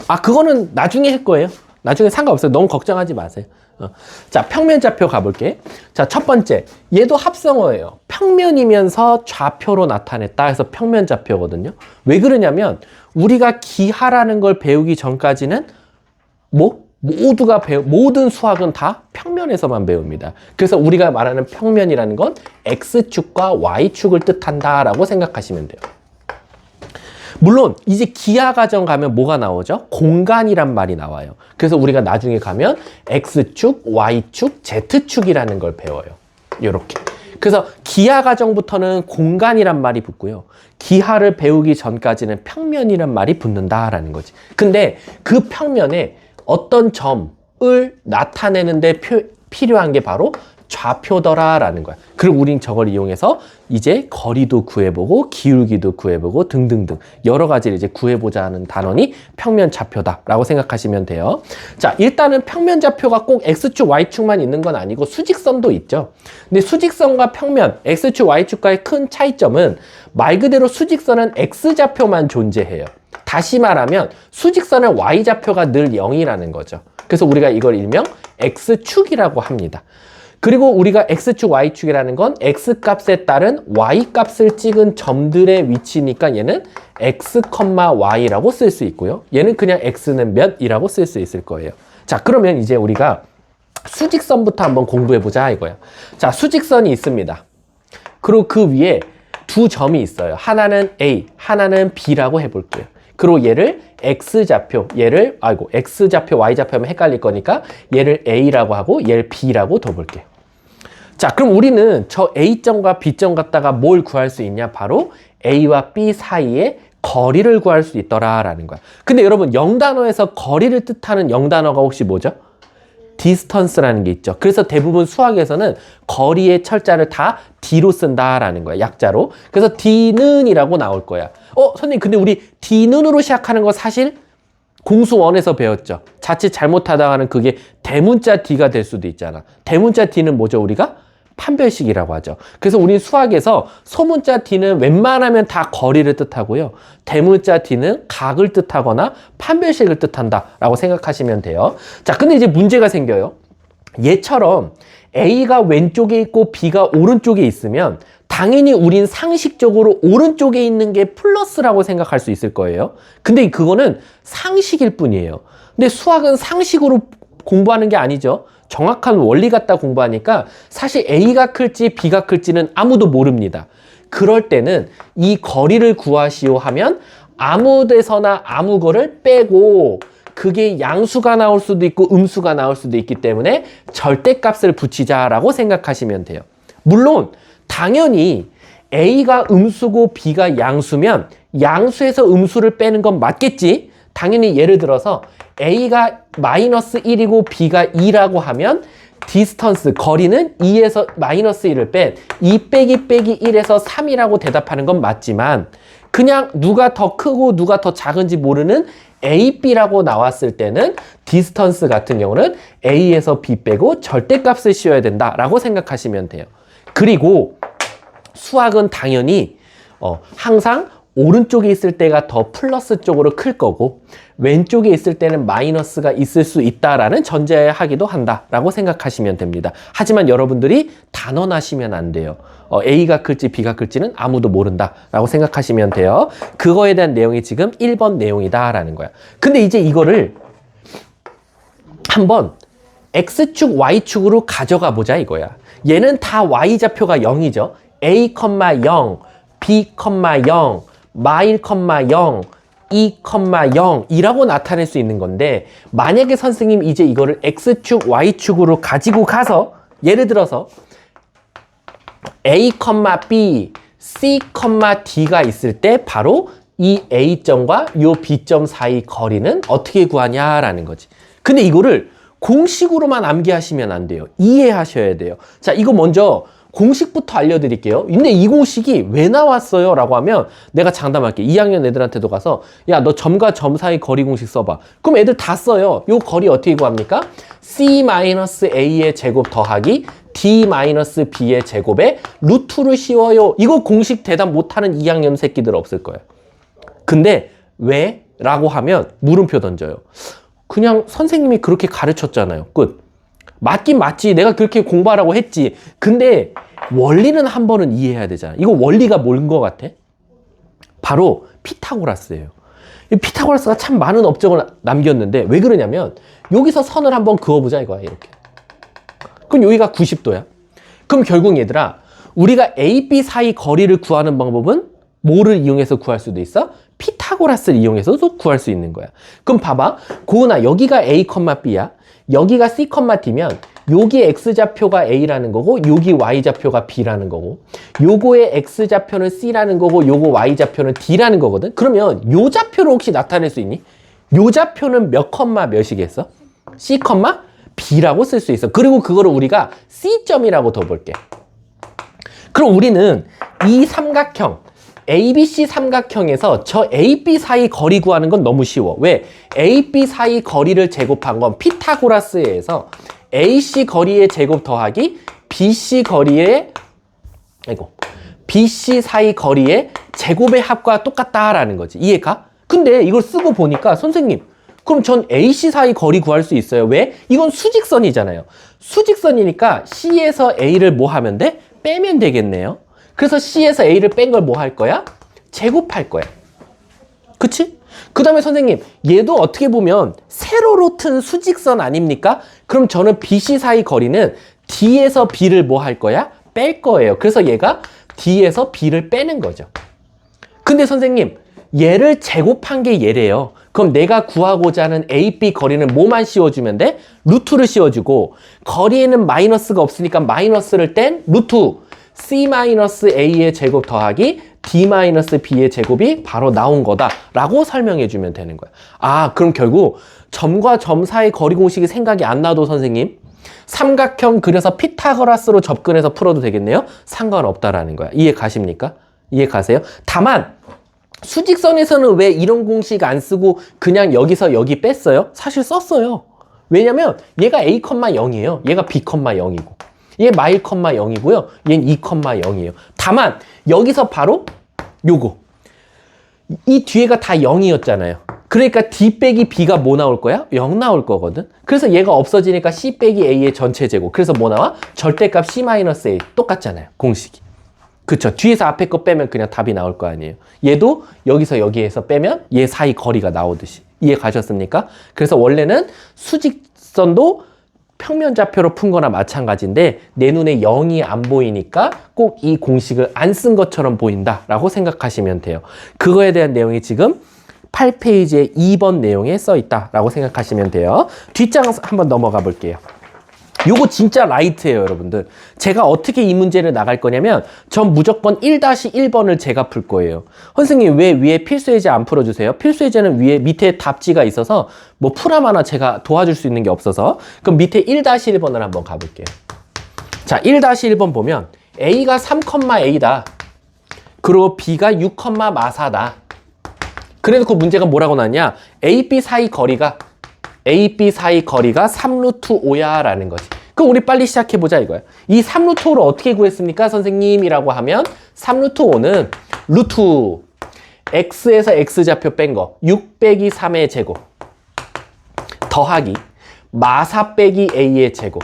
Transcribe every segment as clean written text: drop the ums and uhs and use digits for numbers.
아, 그거는 나중에 할 거예요. 나중에 상관없어요. 너무 걱정하지 마세요. 자, 평면 좌표 가볼게. 자, 첫 번째. 얘도 합성어예요. 평면이면서 좌표로 나타냈다 해서 평면 좌표거든요. 왜 그러냐면 우리가 기하라는 걸 배우기 전까지는 모든 수학은 다 평면에서만 배웁니다. 그래서 우리가 말하는 평면이라는 건 X축과 Y축을 뜻한다라고 생각하시면 돼요. 물론 이제 기하 과정 가면 뭐가 나오죠? 공간이란 말이 나와요. 그래서 우리가 나중에 가면 X축, Y축, Z축이라는 걸 배워요. 요렇게. 그래서 기하 과정부터는 공간이란 말이 붙고요. 기하를 배우기 전까지는 평면이란 말이 붙는다라는 거지. 근데 그 평면에 어떤 점을 나타내는데 필요한 게 바로 좌표더라라는 거야. 그리고 우린 저걸 이용해서 이제 거리도 구해보고 기울기도 구해보고 등등등 여러 가지를 이제 구해보자 하는 단원이 평면 좌표다라고 생각하시면 돼요. 자, 일단은 평면 좌표가 꼭 X축, Y축만 있는 건 아니고 수직선도 있죠. 근데 수직선과 평면, X축, Y축과의 큰 차이점은 말 그대로 수직선은 X좌표만 존재해요. 다시 말하면 수직선의 Y좌표가 늘 0이라는 거죠. 그래서 우리가 이걸 일명 X축이라고 합니다. 그리고 우리가 X축, Y축이라는 건 X값에 따른 Y값을 찍은 점들의 위치니까 얘는 X, Y라고 쓸 수 있고요. 얘는 그냥 X는 몇이라고 쓸 수 있을 거예요. 자, 그러면 이제 우리가 수직선부터 한번 공부해보자 이거야. 자, 수직선이 있습니다. 그리고 그 위에 두 점이 있어요. 하나는 A, 하나는 B라고 해볼게요. 그리고 얘를 X좌표, X좌표, Y좌표 하면 헷갈릴 거니까 얘를 A라고 하고 얘를 B라고 둬볼게요. 자, 그럼 우리는 저 A점과 B점 갖다가 뭘 구할 수 있냐? 바로 A와 B 사이의 거리를 구할 수 있더라라는 거야. 근데 여러분, 영단어에서 거리를 뜻하는 영단어가 혹시 뭐죠? 디스턴스라는 게 있죠. 그래서 대부분 수학에서는 거리의 철자를 다 D로 쓴다라는 거야. 약자로. 그래서 D는이라고 나올 거야. 선생님, 근데 우리 D는으로 시작하는 거 사실 공수1에서 배웠죠. 자칫 잘못하다가는 그게 대문자 D가 될 수도 있잖아. 대문자 D는 뭐죠, 우리가? 판별식이라고 하죠. 그래서 우리 수학에서 소문자 D는 웬만하면 다 거리를 뜻하고요. 대문자 D는 각을 뜻하거나 판별식을 뜻한다라고 생각하시면 돼요. 자, 근데 이제 문제가 생겨요. 얘처럼 A가 왼쪽에 있고 B가 오른쪽에 있으면 당연히 우린 상식적으로 오른쪽에 있는 게 플러스라고 생각할 수 있을 거예요. 근데 그거는 상식일 뿐이에요. 근데 수학은 상식으로 공부하는 게 아니죠. 정확한 원리 갖다 공부하니까 사실 A가 클지 B가 클지는 아무도 모릅니다. 그럴 때는 이 거리를 구하시오 하면 아무 데서나 아무 거를 빼고 그게 양수가 나올 수도 있고 음수가 나올 수도 있기 때문에 절대값을 붙이자라고 생각하시면 돼요. 물론 당연히 A가 음수고 B가 양수면 양수에서 음수를 빼는 건 맞겠지. 당연히 예를 들어서 A가 마이너스 1이고 B가 2라고 하면 디스턴스, 거리는 2에서 마이너스 1을 뺀 2 빼기 1에서 3이라고 대답하는 건 맞지만 그냥 누가 더 크고 누가 더 작은지 모르는 A, B라고 나왔을 때는 디스턴스 같은 경우는 A에서 B 빼고 절대값을 씌워야 된다라고 생각하시면 돼요. 그리고 수학은 당연히 항상 오른쪽에 있을 때가 더 플러스 쪽으로 클 거고 왼쪽에 있을 때는 마이너스가 있을 수 있다라는 전제하기도 한다라고 생각하시면 됩니다. 하지만 여러분들이 단언하시면 안 돼요. A가 클지 B가 클지는 아무도 모른다라고 생각하시면 돼요. 그거에 대한 내용이 지금 1번 내용이다라는 거야. 근데 이제 이거를 한번 X축, Y축으로 가져가 보자 이거야. 얘는 다 Y좌표가 0이죠. A, 0, B, 0, 마1, 0, 2, 0이라고 나타낼 수 있는 건데 만약에 선생님 이제 이거를 X축, Y축으로 가지고 가서 예를 들어서 A, B, C, D가 있을 때 바로 이 A점과 이 B점 사이 거리는 어떻게 구하냐라는 거지. 근데 이거를 공식으로만 암기하시면 안 돼요. 이해하셔야 돼요. 자, 이거 먼저 공식부터 알려드릴게요. 근데 이 공식이 왜 나왔어요? 라고 하면 내가 장담할게. 2학년 애들한테도 가서 야, 너 점과 점 사이 거리 공식 써봐. 그럼 애들 다 써요. 요 거리 어떻게 구합니까? C-A의 제곱 더하기 D-B의 제곱에 루트를 씌워요. 이거 공식 대답 못하는 2학년 새끼들 없을 거예요. 근데 왜 라고 하면 물음표 던져요. 그냥 선생님이 그렇게 가르쳤잖아요. 끝. 맞긴 맞지. 내가 그렇게 공부하라고 했지. 근데 원리는 한 번은 이해해야 되잖아. 이거 원리가 뭔 것 같아? 바로 피타고라스예요. 이 피타고라스가 참 많은 업적을 남겼는데 왜 그러냐면 여기서 선을 한번 그어보자 이거야. 이렇게. 그럼 여기가 90도야. 그럼 결국 얘들아 우리가 A, B 사이 거리를 구하는 방법은 뭐를 이용해서 구할 수도 있어? 피타고라스를 이용해서도 구할 수 있는 거야. 그럼 봐봐. 고은아 여기가 A, B야. 여기가 C, D면 여기 X좌표가 A라는 거고 여기 Y좌표가 B라는 거고 요거의 X좌표는 C라는 거고 요거 Y좌표는 D라는 거거든. 그러면 요 좌표를 혹시 나타낼 수 있니? 요 좌표는 몇 컴마 몇이겠어? C, B라고 쓸 수 있어. 그리고 그거를 우리가 C점이라고 더 볼게. 그럼 우리는 이 삼각형 ABC 삼각형에서 저 AB 사이 거리 구하는 건 너무 쉬워. 왜? AB 사이 거리를 제곱한 건 피타고라스에 의해서 AC 거리의 제곱 더하기 BC 거리의 BC 사이 거리의 제곱의 합과 똑같다라는 거지. 이해가? 근데 이걸 쓰고 보니까 선생님 그럼 전 AC 사이 거리 구할 수 있어요. 왜? 이건 수직선이잖아요. 수직선이니까 C에서 A를 뭐 하면 돼? 빼면 되겠네요. 그래서 C에서 A를 뺀 걸 뭐 할 거야? 제곱할 거야. 그치? 그 다음에 선생님 얘도 어떻게 보면 세로로 튼 수직선 아닙니까? 그럼 저는 BC 사이 거리는 D에서 B를 뭐 할 거야? 뺄 거예요. 그래서 얘가 D에서 B를 빼는 거죠. 근데 선생님 얘를 제곱한 게 얘래요. 그럼 내가 구하고자 하는 AB 거리는 뭐만 씌워주면 돼? 루트를 씌워주고 거리에는 마이너스가 없으니까 마이너스를 뗀 루트 C-A의 제곱 더하기 D-B의 제곱이 바로 나온 거다라고 설명해 주면 되는 거야. 아, 그럼 결국 점과 점 사이 거리 공식이 생각이 안 나도 선생님 삼각형 그려서 피타고라스로 접근해서 풀어도 되겠네요? 상관없다라는 거야. 이해 가십니까? 이해 가세요? 다만 수직선에서는 왜 이런 공식 안 쓰고 그냥 여기서 여기 뺐어요? 사실 썼어요. 왜냐면 얘가 A, 0이에요. 얘가 B, 0이고 얘 마일, 0이고요. 얘는 2, 0이에요. 다만 여기서 바로 요거 이 뒤에가 다 0이었잖아요. 그러니까 D 빼기 B가 뭐 나올 거야? 0 나올 거거든. 그래서 얘가 없어지니까 C 빼기 A의 전체 제곱. 그래서 뭐 나와? 절대값 C-A 똑같잖아요. 공식이. 그쵸. 뒤에서 앞에 거 빼면 그냥 답이 나올 거 아니에요. 얘도 여기서 여기에서 빼면 얘 사이 거리가 나오듯이. 이해 가셨습니까? 그래서 원래는 수직선도 평면 좌표로 푼 거나 마찬가지인데 내 눈에 0이 안 보이니까 꼭 이 공식을 안 쓴 것처럼 보인다라고 생각하시면 돼요. 그거에 대한 내용이 지금 8페이지에 2번 내용에 써 있다라고 생각하시면 돼요. 뒷장 한번 넘어가 볼게요. 요거 진짜 라이트예요, 여러분들. 제가 어떻게 이 문제를 나갈 거냐면 전 무조건 1-1번을 제가 풀 거예요. 선생님 왜 위에 필수예제 안 풀어주세요? 필수예제는 위에 밑에 답지가 있어서 뭐 풀하마나 제가 도와줄 수 있는 게 없어서 그럼 밑에 1-1번을 한번 가볼게요. 자, 1-1번 보면 A가 3,A다. 그리고 B가 6,4다. 그래놓고 문제가 뭐라고 나왔냐? AB 사이 거리가 3루트 5야 라는 거지. 그럼 우리 빨리 시작해보자 이거야. 이 3루트 5를 어떻게 구했습니까 선생님이라고 하면 3루트 5는 루트 x에서 x좌표 뺀 거 6 빼기 3의 제곱 더하기 마사 빼기 a의 제곱에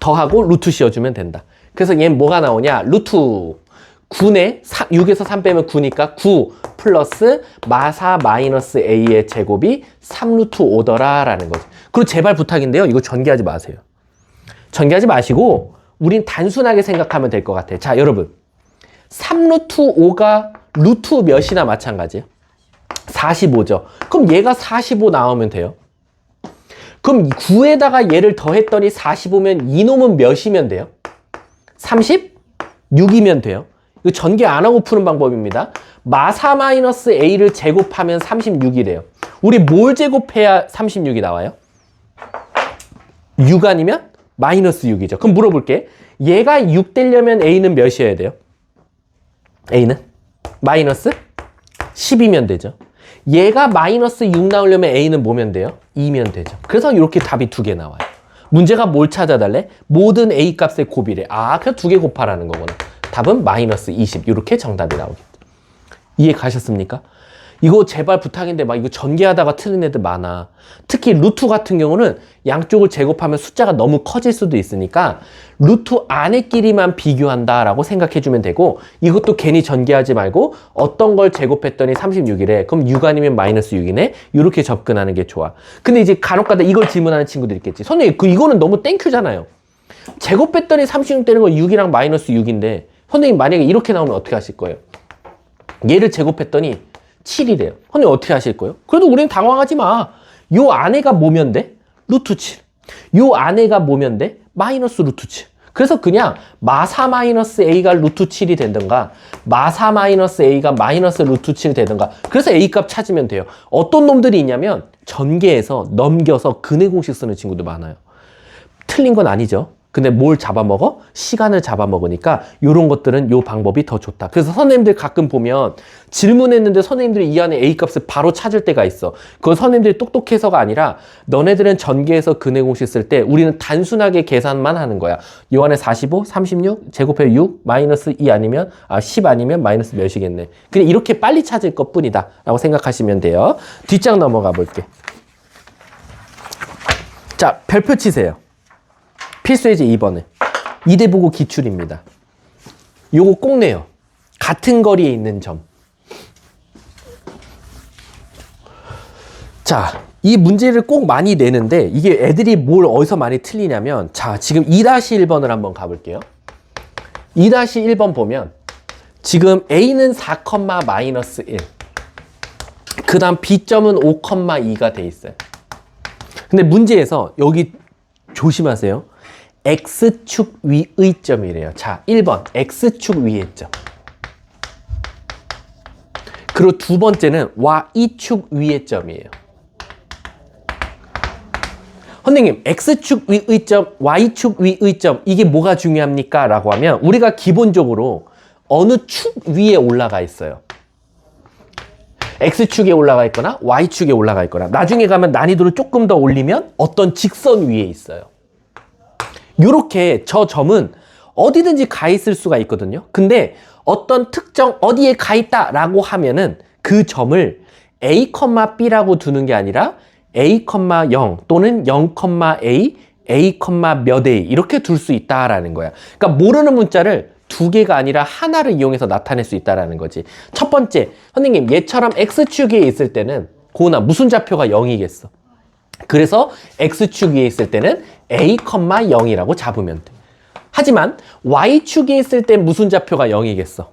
더하고 루트 씌워주면 된다. 그래서 얘는 뭐가 나오냐? 루트 9네 6에서 3 빼면 9니까 9 플러스 마사 마이너스 a의 제곱이 3루트 5더라 라는 거지. 그리고 제발 부탁인데요. 이거 전개하지 마세요. 전개하지 마시고 우린 단순하게 생각하면 될 것 같아요. 자, 여러분 3루트 5가 루트 몇이나 마찬가지예요? 45죠. 그럼 얘가 45 나오면 돼요. 그럼 9에다가 얘를 더했더니 45면 이놈은 몇이면 돼요? 36이면 돼요. 이거 전개 안 하고 푸는 방법입니다. 마사 마이너스 a를 제곱하면 36이래요. 우리 뭘 제곱해야 36이 나와요? 6 아니면 마이너스 6이죠. 그럼 물어볼게. 얘가 6 되려면 a는 몇이어야 돼요? a는 마이너스 10이면 되죠. 얘가 마이너스 6 나오려면 a는 뭐면 돼요? 2면 되죠. 그래서 이렇게 답이 2개 나와요. 문제가 뭘 찾아달래? 모든 a 값의 곱이래. 아, 그냥 2개 곱하라는 거구나. 답은 마이너스 20 이렇게 정답이 나오겠죠. 이해 가셨습니까? 이거 제발 부탁인데 막 이거 전개하다가 틀린 애들 많아. 특히 루트 같은 경우는 양쪽을 제곱하면 숫자가 너무 커질 수도 있으니까 루트 안에끼리만 비교한다라고 생각해주면 되고, 이것도 괜히 전개하지 말고 어떤 걸 제곱했더니 36이래. 그럼 6 아니면 마이너스 6이네. 이렇게 접근하는 게 좋아. 근데 이제 간혹가다 이걸 질문하는 친구들 있겠지. 선생님, 이거는 너무 땡큐잖아요. 제곱했더니 36 되는 거 6이랑 마이너스 6인데 선생님 만약에 이렇게 나오면 어떻게 하실 거예요? 얘를 제곱했더니 7이래요. 선생님 어떻게 하실 거예요? 그래도 우리는 당황하지 마. 요 안에가 뭐면 돼? 루트 7. 요 안에가 뭐면 돼? 마이너스 루트 7. 그래서 그냥 마사 마이너스 a가 루트 7이 되든가 마사 마이너스 a가 마이너스 루트 7 되든가, 그래서 a 값 찾으면 돼요. 어떤 놈들이 있냐면 전개해서 넘겨서 근해 공식 쓰는 친구도 많아요. 틀린 건 아니죠. 근데 뭘 잡아먹어? 시간을 잡아먹으니까 이런 것들은 이 방법이 더 좋다. 그래서 선생님들 가끔 보면 질문했는데 선생님들이 이 안에 A 값을 바로 찾을 때가 있어. 그건 선생님들이 똑똑해서가 아니라 너네들은 전개해서 근해 공식 쓸 때 우리는 단순하게 계산만 하는 거야. 이 안에 45, 36, 제곱해 6, 마이너스 2 아니면 10 아니면 마이너스 몇이겠네. 그냥 이렇게 빨리 찾을 것 뿐이다 라고 생각하시면 돼요. 뒷장 넘어가 볼게. 자, 별표 치세요. 필수예제 2번에 이대보고 기출입니다. 요거 꼭 내요. 같은 거리에 있는 점. 자, 이 문제를 꼭 많이 내는데 이게 애들이 뭘 어디서 많이 틀리냐면, 자, 지금 2-1번을 한번 가볼게요. 2-1번 보면 지금 A는 4, 마이너스 1. 그 다음 B점은 5, 2가 돼 있어요. 근데 문제에서 여기 조심하세요. X축 위의 점이래요. 자, 1번 X축 위의 점. 그리고 두 번째는 Y축 위의 점이에요. 선생님, X축 위의 점, Y축 위의 점, 이게 뭐가 중요합니까? 라고 하면 우리가 기본적으로 어느 축 위에 올라가 있어요. X축에 올라가 있거나 Y축에 올라가 있거나, 나중에 가면 난이도를 조금 더 올리면 어떤 직선 위에 있어요. 요렇게 저 점은 어디든지 가 있을 수가 있거든요. 근데 어떤 특정 어디에 가 있다 라고 하면은 그 점을 A, B라고 두는 게 아니라 A, 0 또는 0,A, A, 몇 A 이렇게 둘 수 있다라는 거야. 그러니까 모르는 문자를 두 개가 아니라 하나를 이용해서 나타낼 수 있다라는 거지. 첫 번째, 선생님 얘처럼 X축에 있을 때는 고나 무슨 좌표가 0이겠어? 그래서 X축 위에 있을 때는 A, 0이라고 잡으면 돼. 하지만 Y축에 있을 땐 무슨 좌표가 0이겠어?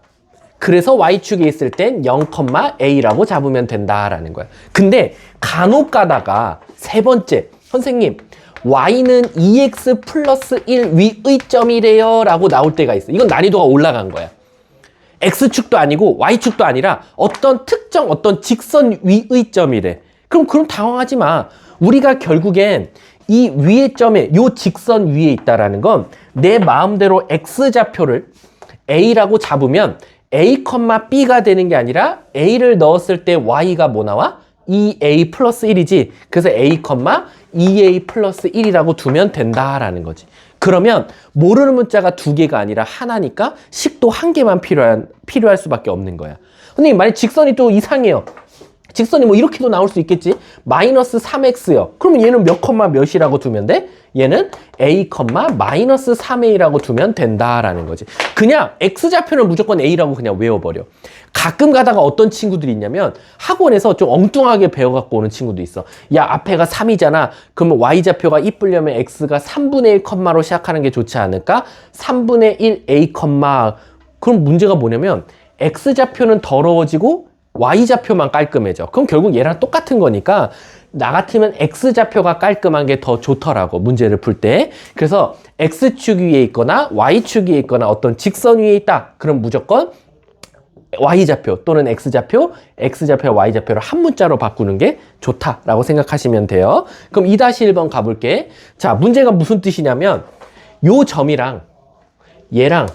그래서 Y축에 있을 땐 0,A라고 잡으면 된다라는 거야. 근데 간혹 가다가 세 번째, 선생님 Y는 2X 플러스 1 위의 점이래요 라고 나올 때가 있어. 이건 난이도가 올라간 거야. X축도 아니고 Y축도 아니라 어떤 특정 어떤 직선 위의 점이래. 그럼 당황하지 마. 우리가 결국엔 이 위의 점에 요 직선 위에 있다라는 건 내 마음대로 X좌표를 A라고 잡으면 A, B가 되는 게 아니라 A를 넣었을 때 Y가 뭐 나와? 2A 플러스 1이지. 그래서 A, 2A 플러스 1이라고 두면 된다라는 거지. 그러면 모르는 문자가 두 개가 아니라 하나니까 식도 한 개만 필요할 수밖에 없는 거야. 선생님, 만약 직선이 또 이상해요. 직선이 뭐 이렇게도 나올 수 있겠지? 마이너스 3x요. 그러면 얘는 몇 컴마 몇이라고 두면 돼? 얘는 a, 마이너스 3a라고 두면 된다라는 거지. 그냥 x좌표는 무조건 a라고 그냥 외워버려. 가끔 가다가 어떤 친구들이 있냐면 학원에서 좀 엉뚱하게 배워갖고 오는 친구도 있어. 야, 앞에가 3이잖아. 그러면 y좌표가 이쁘려면 x가 3분의 1 컴마로 시작하는 게 좋지 않을까? 3분의 1 a 컴마. 그럼 문제가 뭐냐면 x좌표는 더러워지고 Y좌표만 깔끔해져. 그럼 결국 얘랑 똑같은 거니까 나 같으면 X좌표가 깔끔한 게 더 좋더라고, 문제를 풀 때. 그래서 X축 위에 있거나 Y축 위에 있거나 어떤 직선 위에 있다. 그럼 무조건 Y좌표 또는 X좌표, X좌표와 Y좌표를 한 문자로 바꾸는 게 좋다라고 생각하시면 돼요. 그럼 2-1번 가볼게. 자, 문제가 무슨 뜻이냐면 요 점이랑 얘랑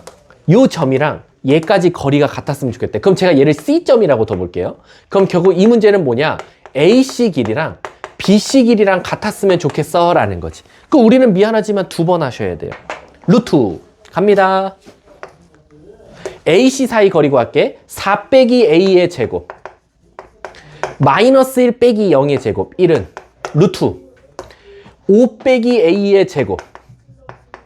요 점이랑 얘까지 거리가 같았으면 좋겠대. 그럼 제가 얘를 C점이라고 둬볼게요. 그럼 결국 이 문제는 뭐냐? AC 길이랑 BC 길이랑 같았으면 좋겠어 라는 거지. 그럼 우리는 미안하지만 두 번 하셔야 돼요. 루트 갑니다. AC 사이 거리 구할게. 4 빼기 A의 제곱. 마이너스 1 빼기 0의 제곱 1은 루트 5 빼기 a의 제곱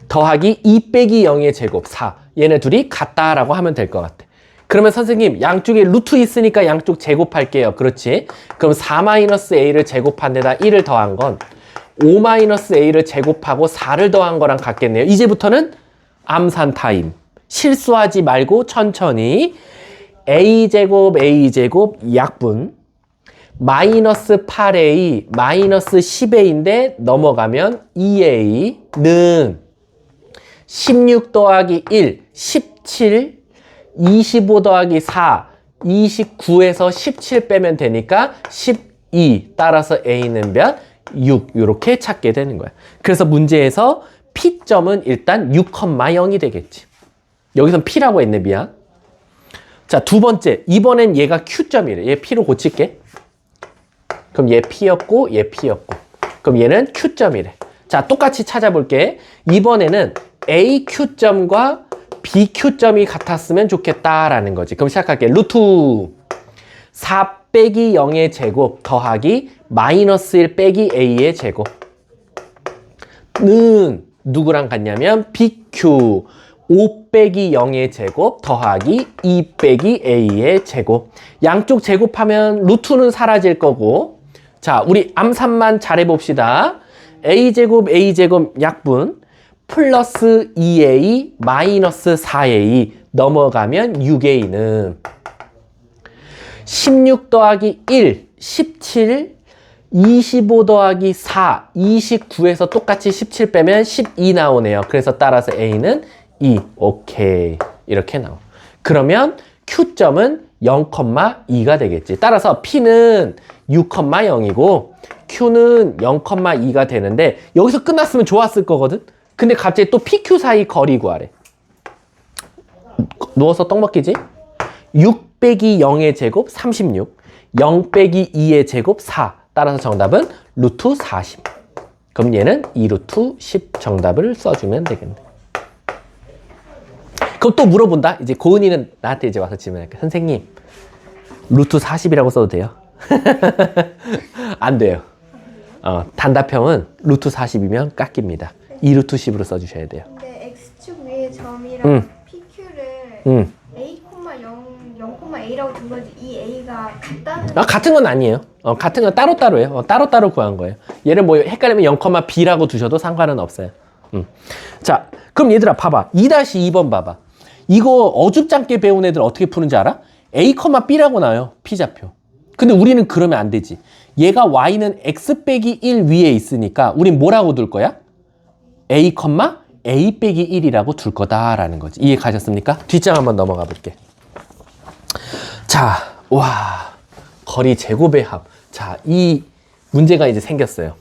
더하기 2 빼기 0의 제곱 4. 얘네 둘이 같다라고 하면 될 것 같아. 그러면 선생님 양쪽에 루트 있으니까 양쪽 제곱할게요. 그렇지? 그럼 4-a를 제곱한 데다 1을 더한 건 5-a를 제곱하고 4를 더한 거랑 같겠네요. 이제부터는 암산 타임. 실수하지 말고 천천히 a제곱 약분 마이너스 8a 마이너스 10a인데 넘어가면 2a는 16 더하기 1, 17, 25 더하기 4, 29에서 17 빼면 되니까 12. 따라서 a는 몇? 6. 이렇게 찾게 되는 거야. 그래서 문제에서 P점은 일단 6,0이 되겠지. 여기선 P라고 했네, 미안. 자, 두 번째. 이번엔 얘가 Q점이래. 얘 P로 고칠게. 그럼 얘 P였고, 얘 P였고. 그럼 얘는 Q점이래. 자, 똑같이 찾아볼게. 이번에는 AQ점과 BQ점이 같았으면 좋겠다라는 거지. 그럼 시작할게. 루트 4 빼기 0의 제곱 더하기 마이너스 1 빼기 A의 제곱는 누구랑 같냐면 BQ 5 빼기 0의 제곱 더하기 2 빼기 A의 제곱. 양쪽 제곱하면 루트는 사라질 거고. 자, 우리 암산만 잘해봅시다. A제곱 약분 플러스 2a 마이너스 4a 넘어가면 6a는 16 더하기 1, 17, 25 더하기 4, 29에서 똑같이 17 빼면 12 나오네요. 그래서 따라서 a는 2. 오케이. 이렇게 나와. 그러면 Q점은 0,2가 되겠지. 따라서 P는 6,0이고 Q는 0,2가 되는데 여기서 끝났으면 좋았을 거거든. 근데 갑자기 또 PQ 사이 거리 구하래. 누워서 떡 먹기지? 6 빼기 0의 제곱 36, 0 빼기 2의 제곱 4. 따라서 정답은 루트 40. 그럼 얘는 2루트 10 정답을 써주면 되겠네. 그럼 또 물어본다. 이제 고은이는 나한테 이제 와서 질문할게. 선생님, 루트 40이라고 써도 돼요? 안 돼요. 단답형은 루트 40이면 깎입니다. 2루트 10으로 써주셔야 돼요. 근데 x축 위에 점이랑 pq를 a, 0,a라고 둔 거지 이 a가 같다는 같은 건 아니에요. 같은 건 따로따로예요. 따로따로 구한 거예요. 얘를 뭐 헷갈리면 0,b라고 두셔도 상관은 없어요. 자, 그럼 얘들아 봐봐. 2-2번 봐봐. 이거 어줍지 않게 배운 애들 어떻게 푸는지 알아? a, b라고 나와요. p좌표. 근데 우리는 그러면 안 되지. 얘가 y는 x 빼기 1 위에 있으니까 우린 뭐라고 둘 거야? a, a 빼기 1이라고 둘 거다라는 거지. 이해 가셨습니까? 뒷장 한번 넘어가 볼게. 자, 와, 거리 제곱의 합. 자, 이 문제가 이제 생겼어요.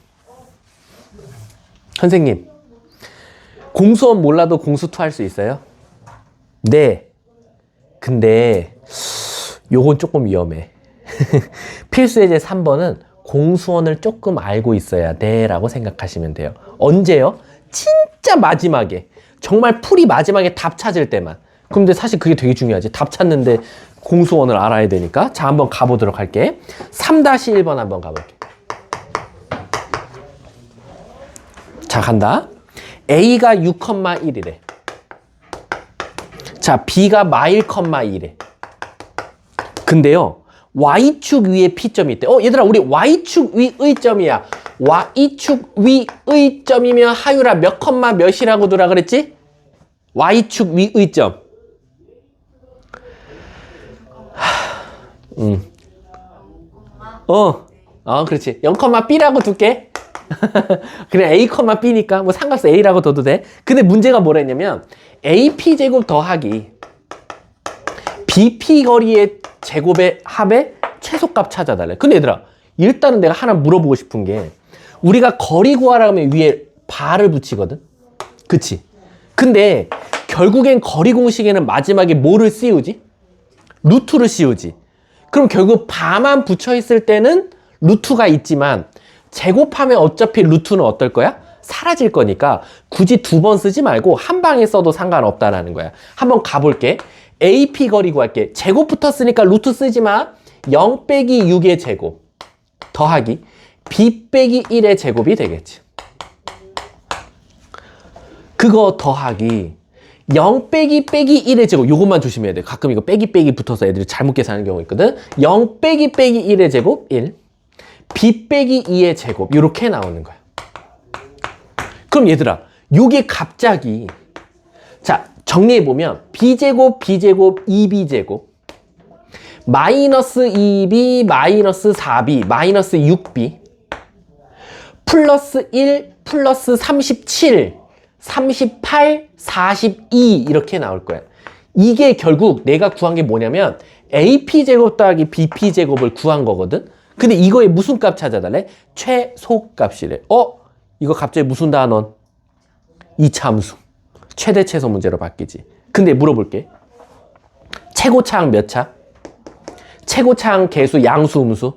선생님, 공수원 몰라도 공수2 할 수 있어요? 네. 근데 요건 조금 위험해. 필수예제 3번은 공수원을 조금 알고 있어야 돼 라고 생각하시면 돼요. 언제요? 진짜 마지막에, 정말 풀이 마지막에 답 찾을 때만. 근데 사실 그게 되게 중요하지. 답 찾는데 공수원을 알아야 되니까. 자, 한번 가보도록 할게. 3-1번 한번 가볼게. 자, 간다. A가 6,1이래. 자, B가 -1,2래. 근데요, Y축 위에 P점이 있대. 얘들아, 우리 Y축 위의 점이야. Y축 위의 점이면 하유라 몇 컴마 몇이라고 두라 그랬지? Y축 위의 점. 그렇지. 0,b라고 둘게. 그냥 a, b니까 뭐 상관없어. a라고 둬도 돼. 근데 문제가 뭐랬냐면 ap 제곱 더하기 bp 거리의 제곱의 합의 최소값 찾아달래. 근데 얘들아, 일단은 내가 하나 물어보고 싶은 게, 우리가 거리 구하라면 위에 바를 붙이거든. 그치? 근데 결국엔 거리 공식에는 마지막에 뭐를 씌우지? 루트를 씌우지. 그럼 결국 바만 붙여 있을 때는 루트가 있지만 제곱하면 어차피 루트는 어떨 거야? 사라질 거니까 굳이 두 번 쓰지 말고 한 방에 써도 상관없다라는 거야. 한번 가볼게. AP 거리 구할게. 제곱 붙었으니까 루트 쓰지 마. 0 빼기 6의 제곱. 더하기 b 빼기 1의 제곱이 되겠지. 그거 더하기 0 빼기 1의 제곱. 요것만 조심해야 돼. 가끔 이거 빼기 붙어서 애들이 잘못 계산하는 경우 있거든. 0 빼기 1의 제곱 1, b 빼기 2의 제곱 이렇게 나오는 거야. 그럼 얘들아, 요게 갑자기 자 정리해보면 b제곱 b제곱 2b제곱 마이너스 2b 마이너스 4b 마이너스 6b 플러스 1 플러스 37 38 42 이렇게 나올 거야. 이게 결국 내가 구한 게 뭐냐면 ap제곱 더하기 bp제곱을 구한 거거든. 근데 이거에 무슨 값 찾아달래? 최소값이래. 이거 갑자기 무슨 단원? 이차함수. 최대 최소 문제로 바뀌지. 근데 물어볼게. 최고차항 몇 차? 최고차항 계수 양수 음수?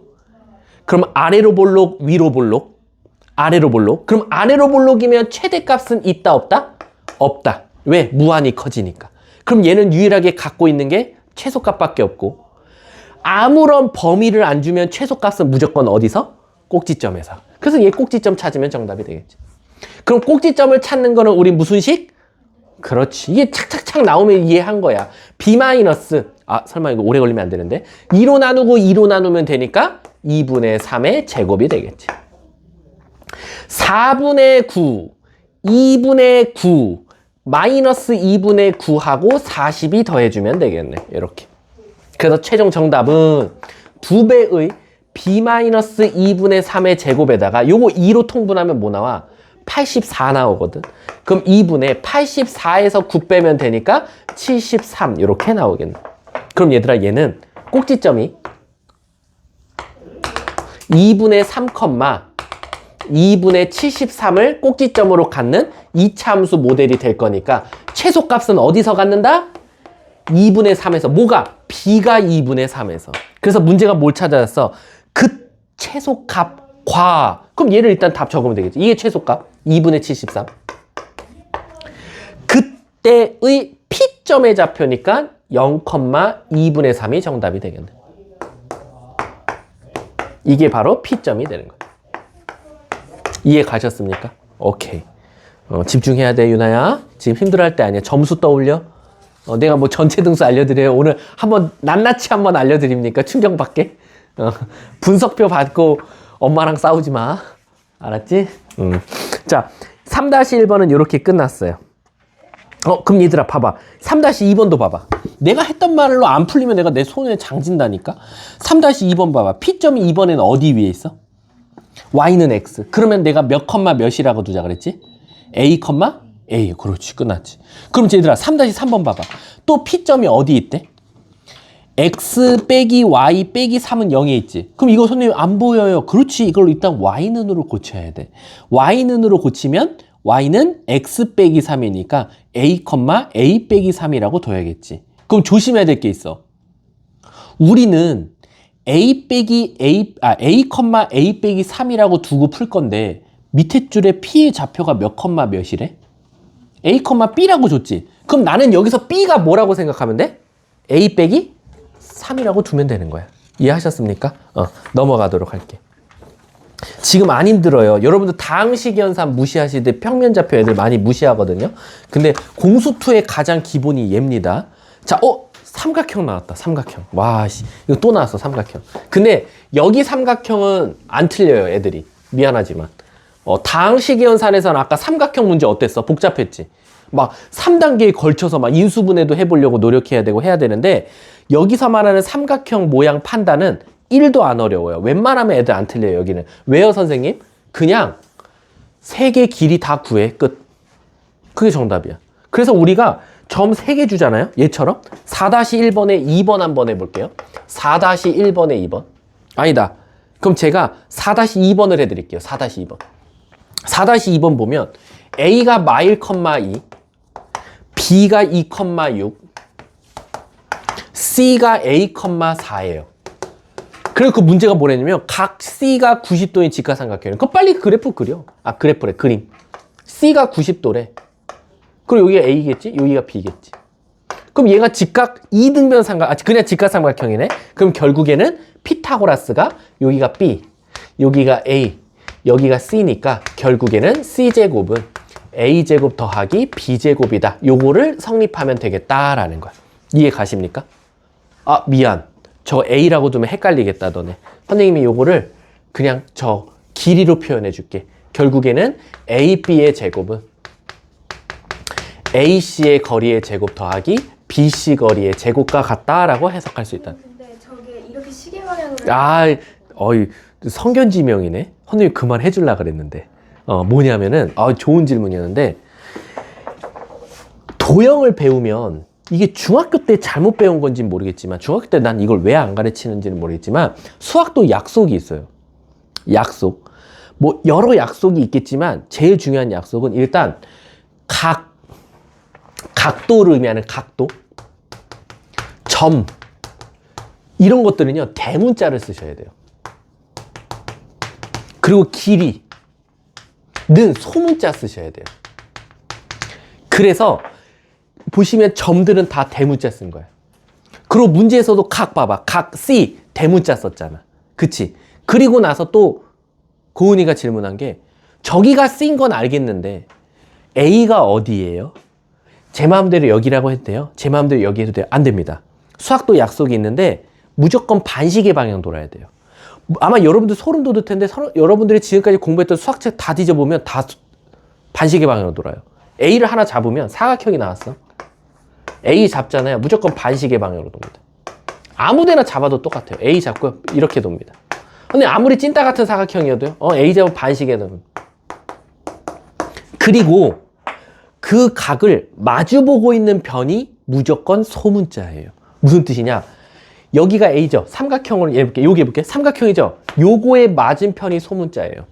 그럼 아래로 볼록 위로 볼록? 아래로 볼록? 그럼 아래로 볼록이면 최대값은 있다 없다? 없다. 왜? 무한히 커지니까. 그럼 얘는 유일하게 갖고 있는 게 최소값밖에 없고 아무런 범위를 안 주면 최소값은 무조건 어디서? 꼭지점에서. 그래서 얘 꼭지점 찾으면 정답이 되겠지. 그럼 꼭지점을 찾는 거는 우리 무슨 식? 그렇지. 이게 착착착 나오면 이해한 거야. b 마이너스 설마 이거 오래 걸리면 안 되는데 2로 나누고 2로 나누면 되니까 2분의 3의 제곱이 되겠지. 4분의 9 2분의 9 마이너스 2분의 9하고 40이 더해주면 되겠네. 이렇게. 그래서 최종 정답은 2배의 b-2분의 3의 제곱에다가 요거 2로 통분하면 뭐 나와? 84 나오거든. 그럼 2분의 84에서 9 빼면 되니까 73 이렇게 나오겠네. 그럼 얘들아 얘는 꼭지점이 2분의 3, 2분의 73을 꼭지점으로 갖는 2차 함수 모델이 될 거니까 최소값은 어디서 갖는다? 2분의 3에서. 뭐가? b가 2분의 3에서. 그래서 문제가 뭘 찾아왔어? 그 최소값과 그럼 얘를 일단 답 적으면 되겠지. 이게 최소값 2분의 73. 그때의 P점의 좌표니까 0,2분의 3이 정답이 되겠네. 이게 바로 P점이 되는 거예요. 이해 가셨습니까? 오케이. 집중해야 돼, 유나야. 지금 힘들어할 때 아니야. 점수 떠올려. 내가 뭐 전체 등수 알려드려요. 오늘 한번 낱낱이 한번 알려드립니까? 충격받게. 분석표 받고 엄마랑 싸우지 마. 알았지? 자, 3-1번은 이렇게 끝났어요. 그럼 얘들아 봐봐. 3-2번도 봐봐. 내가 했던 말로 안 풀리면 내가 내 손에 장진다니까. 3-2번 봐봐. P점이 2번에는 어디 위에 있어? Y는 X. 그러면 내가 몇 컴마 몇이라고 두자 그랬지? A 컴마 A. 그렇지. 끝났지. 그럼 얘들아 3-3번 봐봐. 또 P점이 어디 있대? X 빼기 Y 빼기 3은 0에 있지. 그럼 이거 선생님 안 보여요. 그렇지. 이걸 일단 Y는으로 고쳐야 돼. Y는으로 고치면 Y는 X 빼기 3이니까 A, A 빼기 3이라고 둬야겠지. 그럼 조심해야 될 게 있어. 우리는 A 빼기 A, A, A 빼기 3이라고 두고 풀 건데 밑에 줄에 P의 좌표가 몇 컴마 몇이래? A, B라고 줬지. 그럼 나는 여기서 B가 뭐라고 생각하면 돼? A 빼기 3이라고 두면 되는 거야. 이해하셨습니까? 넘어가도록 할게. 지금 안 힘들어요. 여러분들 다항식 연산 무시하실 때 평면좌표 애들 많이 무시하거든요. 근데 공수2의 가장 기본이 얘입니다. 자, 삼각형 나왔다. 삼각형. 와, 이거 또 나왔어. 삼각형. 근데 여기 삼각형은 안 틀려요. 애들이. 미안하지만. 다항식 연산에서는 아까 삼각형 문제 어땠어? 복잡했지? 막 3단계에 걸쳐서 막 인수분해도 해보려고 노력해야 되고 해야 되는데 여기서 말하는 삼각형 모양 판단은 1도 안 어려워요. 웬만하면 애들 안 틀려요. 여기는. 왜요 선생님? 그냥 3개 길이 다 구해. 끝. 그게 정답이야. 그래서 우리가 점 3개 주잖아요. 얘처럼 4-1번에 2번 한번 해볼게요. 4-1번에 2번. 아니다. 그럼 제가 4-2번을 해드릴게요. 4-2번. 4-2번 보면 A가 마일, 2, B가 2,6, C가 A, 4예요. 그리고 그 문제가 뭐냐면 각 C가 90도인 직각삼각형이에요. 그거 빨리 그래프 그려. 그래프래. 그림. C가 90도래. 그리고 여기가 A겠지? 여기가 B겠지. 그럼 얘가 직각 2등변 삼각, 그냥 직각삼각형이네? 그럼 결국에는 피타고라스가 여기가 B, 여기가 A, 여기가 C니까 결국에는 C제곱은 A제곱 더하기 B제곱이다. 요거를 성립하면 되겠다라는 거야. 이해 가십니까? 아, 미안. 저 A라고 두면 헷갈리겠다, 너네. 선생님이 요거를 그냥 저 길이로 표현해 줄게. 결국에는 AB의 제곱은 AC의 거리의 제곱 더하기 BC 거리의 제곱과 같다라고 해석할 수 있다. 근데 저게 이렇게 시계 방향으로 성견지명이네. 선생님 그만 해주려고 그랬는데. 뭐냐면은, 좋은 질문이었는데, 도형을 배우면, 이게 중학교 때 잘못 배운 건지는 모르겠지만, 중학교 때 난 이걸 왜 안 가르치는지는 모르겠지만, 수학도 약속이 있어요. 약속. 뭐, 여러 약속이 있겠지만, 제일 중요한 약속은 일단, 각도를 의미하는 각도, 점, 이런 것들은요, 대문자를 쓰셔야 돼요. 그리고 길이는 소문자 쓰셔야 돼요. 그래서 보시면 점들은 다 대문자 쓴 거예요. 그리고 문제에서도 각 봐봐. 각 C 대문자 썼잖아. 그치? 그리고 나서 또 고은이가 질문한 게 저기가 C인 건 알겠는데 A가 어디예요? 제 마음대로 여기라고 해도 돼요? 제 마음대로 여기 해도 돼요? 안 됩니다. 수학도 약속이 있는데 무조건 반시계 방향 돌아야 돼요. 아마 여러분들 소름 돋을 텐데 여러분들이 지금까지 공부했던 수학책 다 뒤져보면 다 반시계 방향으로 돌아요. A를 하나 잡으면 사각형이 나왔어. A 잡잖아요. 무조건 반시계 방향으로 돕니다. 아무데나 잡아도 똑같아요. A 잡고 이렇게 돕니다. 근데 아무리 찐따 같은 사각형이어도요. A 잡으면 반시계 돕니다. 그리고 그 각을 마주보고 있는 편이 무조건 소문자예요. 무슨 뜻이냐? 여기가 A죠. 삼각형으로 여기 해볼게. 삼각형이죠. 요거의 맞은편이 소문자예요.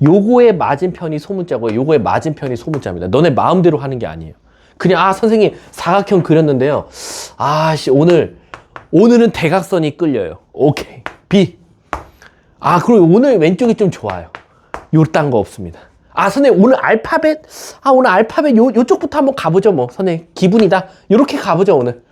요거의 맞은편이 소문자고 요거의 맞은편이 소문자입니다. 너네 마음대로 하는 게 아니에요. 그냥 선생님 사각형 그렸는데요. 오늘은 대각선이 끌려요. 오케이. B. 그리고 오늘 왼쪽이 좀 좋아요. 요딴 거 없습니다. 선생님 오늘 알파벳 요쪽부터 한번 가보죠. 뭐 선생님 기분이다. 요렇게 가보죠 오늘.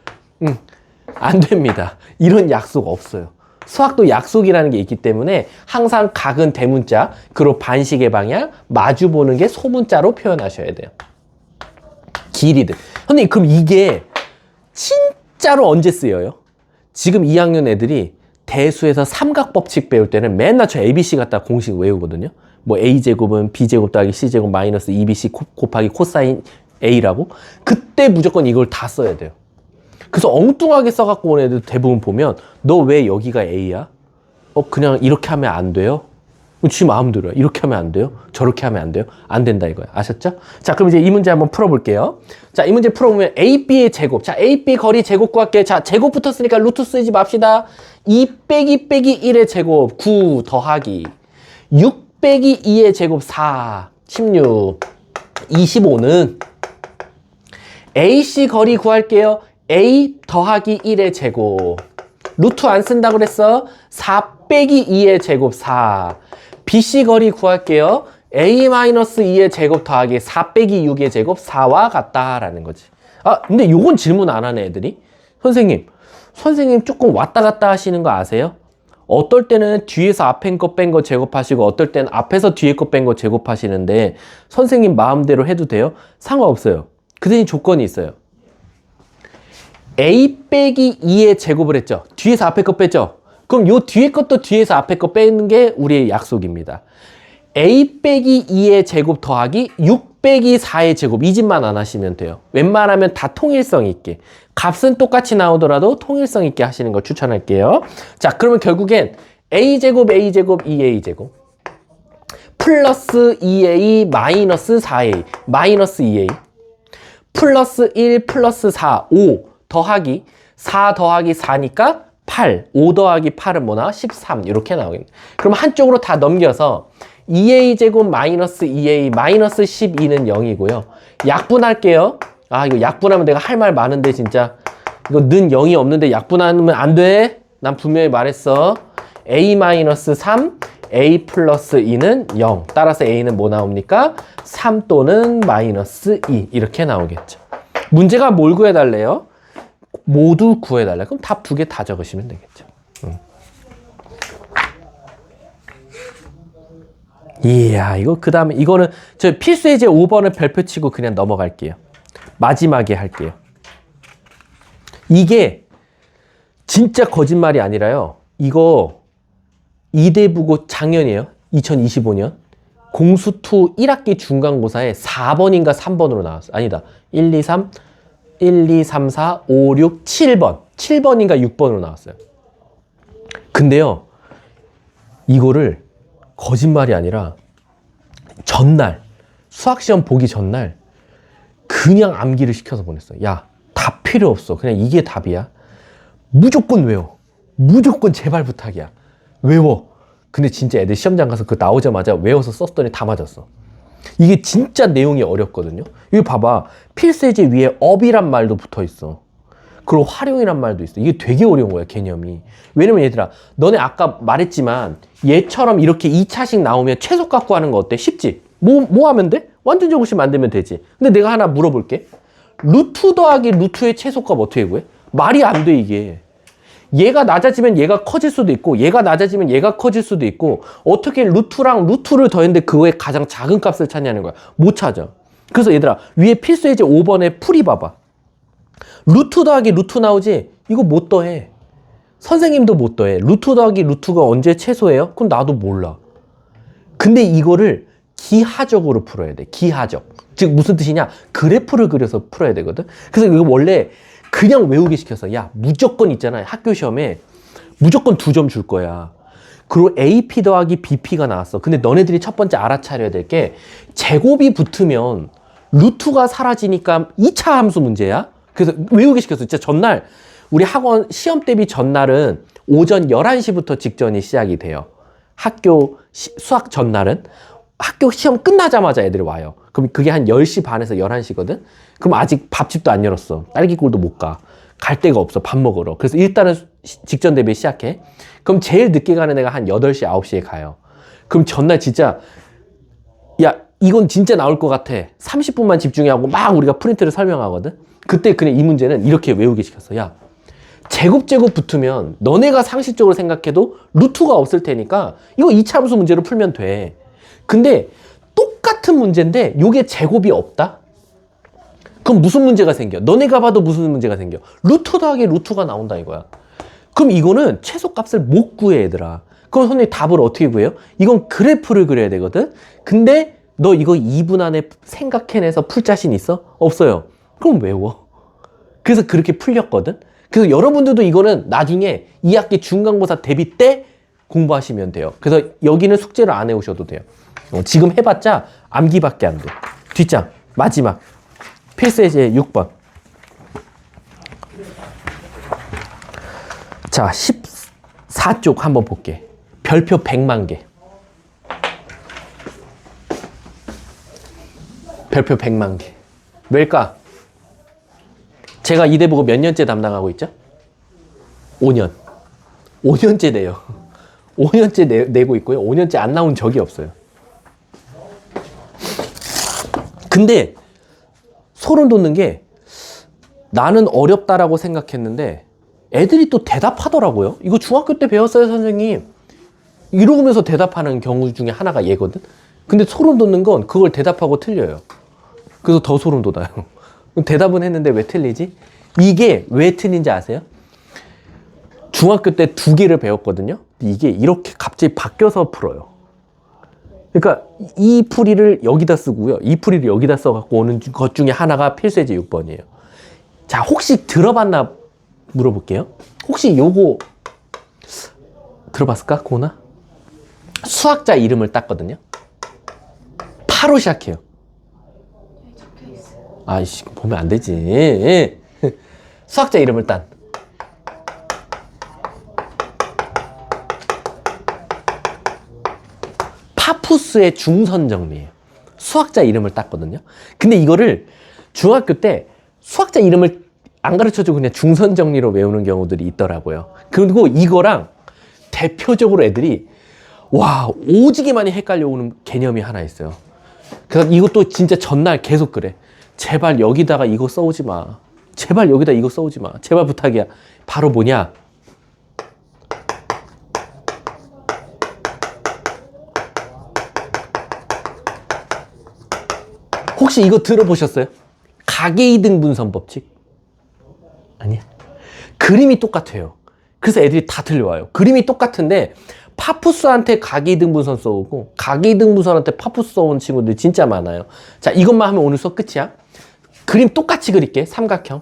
안 됩니다. 이런 약속 없어요. 수학도 약속이라는 게 있기 때문에 항상 각은 대문자, 그리고 반시계 방향, 마주보는 게 소문자로 표현하셔야 돼요. 길이들. 선생님 그럼 이게 진짜로 언제 쓰여요? 지금 2학년 애들이 대수에서 삼각법칙 배울 때는 맨날 저 ABC 갖다 공식 외우거든요. 뭐 A제곱은 B제곱 더하기 C제곱 마이너스 2BC 곱하기 코사인 A라고. 그때 무조건 이걸 다 써야 돼요. 그래서 엉뚱하게 써갖고 온 애들 대부분 보면 너 왜 여기가 A야? 그냥 이렇게 하면 안 돼요? 지 마음대로야. 이렇게 하면 안 돼요? 저렇게 하면 안 돼요? 안 된다 이거야. 아셨죠? 자, 그럼 이제 이 문제 한번 풀어볼게요. 자, 이 문제 풀어보면 AB의 제곱. 자, AB 거리 제곱 구할게. 자, 제곱 붙었으니까 루트 쓰지 맙시다. 2 빼기 1의 제곱 9 더하기 6 빼기 2의 제곱 4 16 25는 AC 거리 구할게요. A 더하기 1의 제곱. 루트 안 쓴다고 그랬어. 4 빼기 2의 제곱 4. BC 거리 구할게요. A-2의 제곱 더하기 4 빼기 6의 제곱 4와 같다라는 거지. 근데 요건 질문 안 하네 애들이. 선생님 조금 왔다 갔다 하시는 거 아세요? 어떨 때는 뒤에서 앞에 거 뺀 거 제곱하시고 어떨 때는 앞에서 뒤에 거 뺀 거 제곱하시는데 선생님 마음대로 해도 돼요? 상관없어요. 그 대신 조건이 있어요. A 빼기 2의 제곱을 했죠. 뒤에서 앞에 거 뺐죠. 그럼 요 뒤에 것도 뒤에서 앞에 거 빼는 게 우리의 약속입니다. A 빼기 2의 제곱 더하기 6 빼기 4의 제곱. 이 집만 안 하시면 돼요. 웬만하면 다 통일성 있게. 값은 똑같이 나오더라도 통일성 있게 하시는 걸 추천할게요. 자, 그러면 결국엔 A제곱, A제곱, 2A제곱. 플러스 2A 마이너스 4A. 마이너스 2A. 플러스 1 플러스 4, 5. 더하기 4 더하기 4니까 8. 5 더하기 8은 뭐나? 13. 이렇게 나오겠네. 그럼 한쪽으로 다 넘겨서 2a제곱 마이너스 2a 마이너스 12는 0이고요. 약분할게요. 이거 약분하면 내가 할 말 많은데 진짜. 이거 는 0이 없는데 약분하면 안 돼. 난 분명히 말했어. a 마이너스 3, a 플러스 2는 0. 따라서 a는 뭐 나옵니까? 3 또는 마이너스 2. 이렇게 나오겠죠. 문제가 뭘 구해달래요? 모두 구해달래. 그럼 답 2개 다 적으시면 되겠죠. 이야, 이거 그 다음에 이거는 저 필수 예제 5번을 별표 치고 그냥 넘어갈게요. 마지막에 할게요. 이게 진짜 거짓말이 아니라요. 이거 이대부고 작년이에요. 2025년. 공수2 1학기 중간고사에 4번인가 3번으로 나왔어. 아니다. 1, 2, 3, 4, 5, 6, 7번. 7번인가 6번으로 나왔어요. 근데요. 이거를 거짓말이 아니라 전날, 수학시험 보기 전날 그냥 암기를 시켜서 보냈어. 야, 답 필요 없어. 그냥 이게 답이야. 무조건 외워. 무조건 제발 부탁이야. 외워. 근데 진짜 애들 시험장 가서 그 나오자마자 외워서 썼더니 다 맞았어. 이게 진짜 내용이 어렵거든요. 이거 봐봐. 필수예제 위에 업이란 말도 붙어 있어. 그리고 활용이란 말도 있어. 이게 되게 어려운 거야, 개념이. 왜냐면 얘들아, 너네 아까 말했지만 얘처럼 이렇게 2차식 나오면 최소 갖고 하는 거 어때? 쉽지? 뭐 하면 돼? 완전 제곱식 만들면 되지. 근데 내가 하나 물어볼게. 루트 더하기 루트의 최소값 어떻게 구해? 말이 안 돼, 이게. 얘가 낮아지면 얘가 커질 수도 있고 얘가 낮아지면 얘가 커질 수도 있고 어떻게 루트랑 루트를 더했는데 그거의 가장 작은 값을 찾냐는 거야. 못 찾아. 그래서 얘들아 위에 필수 예제 5번에 풀이 봐봐. 루트 더하기 루트 나오지? 이거 못 더해. 선생님도 못 더해. 루트 더하기 루트가 언제 최소예요? 그럼 나도 몰라. 근데 이거를 기하적으로 풀어야 돼. 기하적. 즉 무슨 뜻이냐? 그래프를 그려서 풀어야 되거든. 그래서 이거 원래 그냥 외우게 시켜서 야 무조건 있잖아. 학교 시험에 무조건 2점 줄 거야. 그리고 AP 더하기 BP가 나왔어. 근데 너네들이 첫 번째 알아차려야 될 게 제곱이 붙으면 루트가 사라지니까 2차 함수 문제야. 그래서 외우게 시켰어. 진짜 전날 우리 학원 시험 대비 전날은 오전 11시부터 직전이 시작이 돼요. 학교 수학 전날은 학교 시험 끝나자마자 애들이 와요. 그럼 그게 한 10시 반에서 11시거든? 그럼 아직 밥집도 안 열었어. 딸기골도 못 가. 갈 데가 없어. 밥 먹으러. 그래서 일단은 직전 대비 시작해. 그럼 제일 늦게 가는 애가 한 8시, 9시에 가요. 그럼 전날 진짜 야 이건 진짜 나올 것 같아. 30분만 집중하고 막 우리가 프린트를 설명하거든? 그때 그냥 이 문제는 이렇게 외우게 시켰어. 야 제곱 붙으면 너네가 상식적으로 생각해도 루트가 없을 테니까 이거 2차 함수 문제로 풀면 돼. 근데 똑같은 문제인데 요게 제곱이 없다? 그럼 무슨 문제가 생겨? 너네가 봐도 무슨 문제가 생겨? 루트 더하기 루트가 나온다 이거야. 그럼 이거는 최소값을 못 구해 얘들아. 그럼 선생님 답을 어떻게 구해요? 이건 그래프를 그려야 되거든? 근데 너 이거 2분 안에 생각해내서 풀 자신 있어? 없어요. 그럼 외워. 그래서 그렇게 풀렸거든? 그래서 여러분들도 이거는 나중에 2학기 중간고사 대비 때 공부하시면 돼요. 그래서 여기는 숙제를 안 해오셔도 돼요. 지금 해봤자 암기밖에 안 돼. 뒷장 마지막 필수예제 6번. 자 14쪽 한번 볼게. 별표 100만 개. 별표 100만 개. 왜일까? 제가 이대 보고 몇 년째 담당하고 있죠? 5년. 5년째 내요. 5년째 내고 있고요. 5년째 안 나온 적이 없어요. 근데 소름 돋는 게 나는 어렵다라고 생각했는데 애들이 또 대답하더라고요. 이거 중학교 때 배웠어요, 선생님. 이러면서 대답하는 경우 중에 하나가 얘거든. 근데 소름 돋는 건 그걸 대답하고 틀려요. 그래서 더 소름 돋아요. 대답은 했는데 왜 틀리지? 이게 왜 틀린지 아세요? 중학교 때 2개를 배웠거든요. 이게 이렇게 갑자기 바뀌어서 풀어요. 그러니까 이 풀이를 여기다 쓰고요. 이 풀이를 여기다 써갖고 오는 것 중에 하나가 필수예제 6번이에요. 자, 혹시 들어봤나 물어볼게요. 혹시 요거 들어봤을까? 고나? 수학자 이름을 땄거든요. 파로 시작해요. 아이씨, 보면 안 되지. 수학자 이름을 딴. 파푸스의 중선 정리예요. 수학자 이름을 땄거든요. 근데 이거를 중학교 때 수학자 이름을 안 가르쳐주고 그냥 중선 정리로 외우는 경우들이 있더라고요. 그리고 이거랑 대표적으로 애들이 와 오지게 많이 헷갈려 오는 개념이 하나 있어요. 그래서 이것도 진짜 전날 계속 그래. 제발 여기다가 이거 써오지 마. 제발 여기다 이거 써오지 마. 제발 부탁이야. 바로 뭐냐? 혹시 이거 들어보셨어요? 가계이등분선 법칙? 아니야. 그림이 똑같아요. 그래서 애들이 다 틀려와요. 그림이 똑같은데 파푸스한테 가계이등분선 써오고 가계이등분선한테 파푸스 써온 친구들 진짜 많아요. 자, 이것만 하면 오늘 수업 끝이야. 그림 똑같이 그릴게. 삼각형.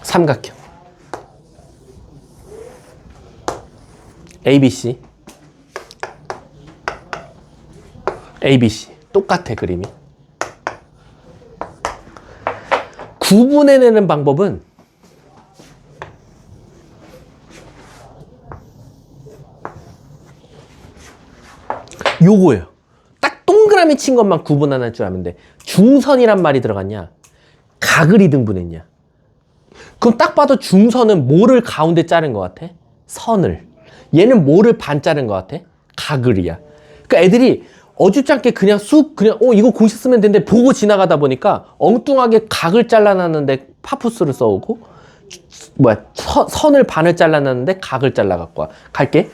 삼각형. ABC. ABC. 똑같아, 그림이. 구분해내는 방법은 요거예요. 딱 동그라미 친 것만 구분하는 줄 아면 돼. 중선이란 말이 들어갔냐? 각을 이등분했냐? 그럼 딱 봐도 중선은 뭐를 가운데 자른 것 같아? 선을. 얘는 뭐를 반 자른 것 같아? 가글이야. 그러니까 애들이 어줍잖게 그냥 그냥 이거 공식 쓰면 되는데 보고 지나가다 보니까 엉뚱하게 각을 잘라놨는데 파푸스를 써오고 선을 반을 잘라놨는데 각을 잘라갖고 와. 갈게.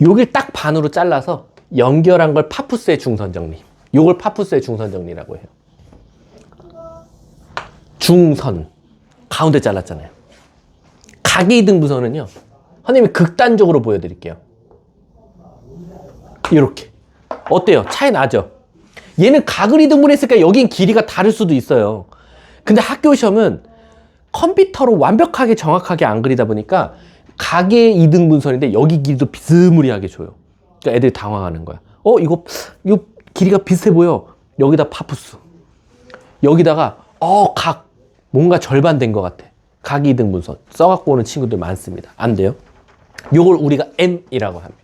여길 딱 반으로 잘라서 연결한 걸 파푸스의 중선 정리. 요걸 파푸스의 중선 정리라고 해요. 중선. 가운데 잘랐잖아요. 가계이등분선은요. 선생님이 극단적으로 보여드릴게요. 이렇게. 어때요? 차이 나죠? 얘는 각을 이등분했으니까 여긴 길이가 다를 수도 있어요. 근데 학교 시험은 컴퓨터로 완벽하게 정확하게 안 그리다 보니까 각의 이등분선인데 여기 길이도 비스무리하게 줘요. 그러니까 애들이 당황하는 거야. 이거 길이가 비슷해 보여. 여기다 파푸스. 여기다가 각. 뭔가 절반 된 것 같아. 각의 이등분선. 써갖고 오는 친구들 많습니다. 안 돼요. 요걸 우리가 M이라고 합니다.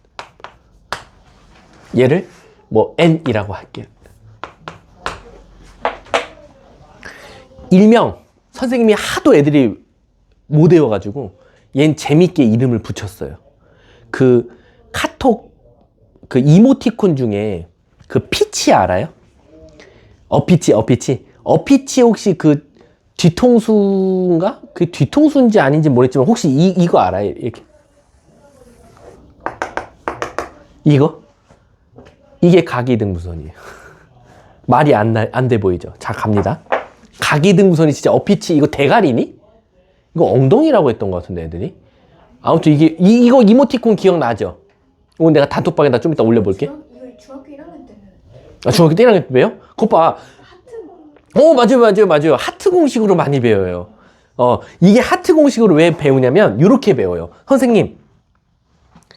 얘를 N이라고 할게요. 일명 선생님이 하도 애들이 못 외워가지고 얘는 재밌게 이름을 붙였어요. 그 카톡 그 이모티콘 중에 그 피치 알아요? 어피치 혹시 그 뒤통수인가? 그 뒤통수인지 아닌지 모르겠지만 혹시 이거 알아요? 이렇게. 이거? 이게 각이등분선이에요. 말이 안 돼 보이죠? 자, 갑니다. 각이등분선이 진짜 어피치 이거 대가리니? 이거 엉덩이라고 했던 것 같은데 애들이. 아무튼 이거 이모티콘 기억나죠? 이거 내가 단톡방에다 좀 이따 올려볼게. 이거 중학교 1학년 때는. 중학교 때 1학년 때 배워? 그거 봐. 맞아요. 하트 공식으로 많이 배워요. 이게 하트 공식으로 왜 배우냐면 이렇게 배워요. 선생님.